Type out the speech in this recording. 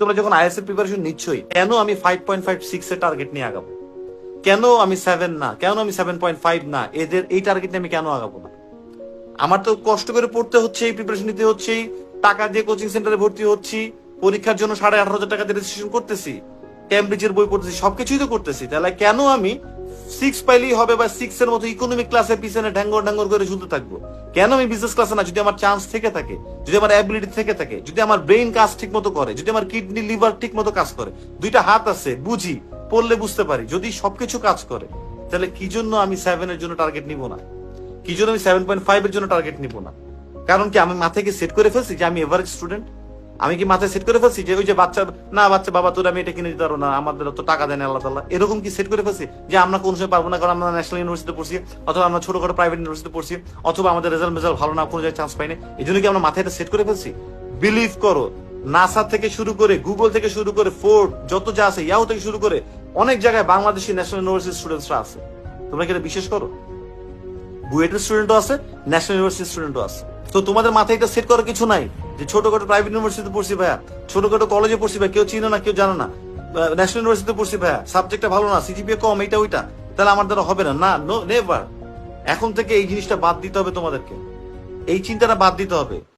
তোমরা যখন আইএস এর প্রিপারেশন নিচ্ছই, কেন আমি 5.56 এর টার্গেট নিয়ে আগাবো? কেন আমি 7 না, কেন আমি 7.5 না, এদের এই টার্গেট নিয়ে আমি কেন আগাবো না? আমার তো কষ্ট করে পড়তে হচ্ছে, প্রিপারেশন নিতে হচ্ছে, টাকা দিয়ে কোচিং সেন্টারে ভর্তি হচ্ছি, পরীক্ষার জন্য 18,500 টাকা দিয়ে রেজিস্ট্রেশন করতেছি, ক্যামব্রিজের বই পড়তেছি, সবকিছুই তো করতেছি। তাহলে কেন আমি 6 পাইলেই হবে বা 6 এর মতো ইকোনমিক ক্লাসের পিছনে ঢ্যাঙ্গর ঢ্যাঙ্গর করে ঝুলতে থাকবো? কেন আমি বিজনেস ক্লাসে না? যদি আমার চান্স থেকে থাকে, যদি আমার অ্যাবিলিটি থেকে থাকে, যদি আমার ব্রেইন কাজ ঠিক মতো করে, যদি আমার কিডনি লিভার ঠিক মতো কাজ করে, দুইটা হাত আছে, বুঝি, পড়লে বুঝতে পারি, যদি সবকিছু কাজ করে, তাহলে কি জন্য আমি 7 এর জন্য টার্গেট নিব না? কি জন্য আমি 7.5 এর জন্য টার্গেট নিব না? কারণ কি আমি মাথায় কি সেট করে ফেলছি যে আমি এভারেজ স্টুডেন্ট? আমি কি মাথায় সেট করে ফেলছি যে ওই যে বাচ্চা, না বাচ্চা বাবা তোর আমি এটা কিনে দিতে পারবো না, আমাদের তো টাকা দেন আল্লাহ তাআলা, এরকম কি সেট করে ফেলছি যে আমরা কোন সময় পারবো না, কারণ আমরা ন্যাশনাল ইউনিভার্সিটিতে পড়ছি, অথবা আমরা ছোটখাটো প্রাইভেট ইউনিভার্সিটিতে পড়ছি, অথবা আমাদের রেজাল্ট ভালো না, কোনো জায়গায় চান্স পাইনি, এই জন্য কি আমরা মাথায় এটা সেট করে ফেলছি? বিলিভ করো, নাসা থেকে শুরু করে, গুগল থেকে শুরু করে, ফোর্ড যত যা আছে, ইয়াহু থেকে শুরু করে, অনেক জায়গায় বাংলাদেশি ন্যাশনাল ইউনিভার্সিটির স্টুডেন্টসরা আছে। তোমরা কি এটা বিশ্বাস করো? বুয়েটের স্টুডেন্টও আছে, ন্যাশনাল ইউনিভার্সিটির স্টুডেন্টও আছে। তো তোমাদের মাথায় এটা সেট করার কিছু নাই যে ছোটখাটো প্রাইভেট ইউনিভার্সিটিতে পড়ছি ভাইয়া, ছোটখাটো কলেজে পড়ছি ভাই, কেউ চিনো না, কেউ জানো না, ন্যাশনাল ইউনিভার্সিটিতে পড়ছি ভাইয়া, সাবজেক্টটা ভালো না, সিজিপিএ কম, এইটা ওইটা, তাহলে আমার দ্বারা হবে না। না, নো, নেভার। এখন থেকে এই জিনিসটা বাদ দিতে হবে তোমাদেরকে, এই চিন্তাটা বাদ দিতে হবে।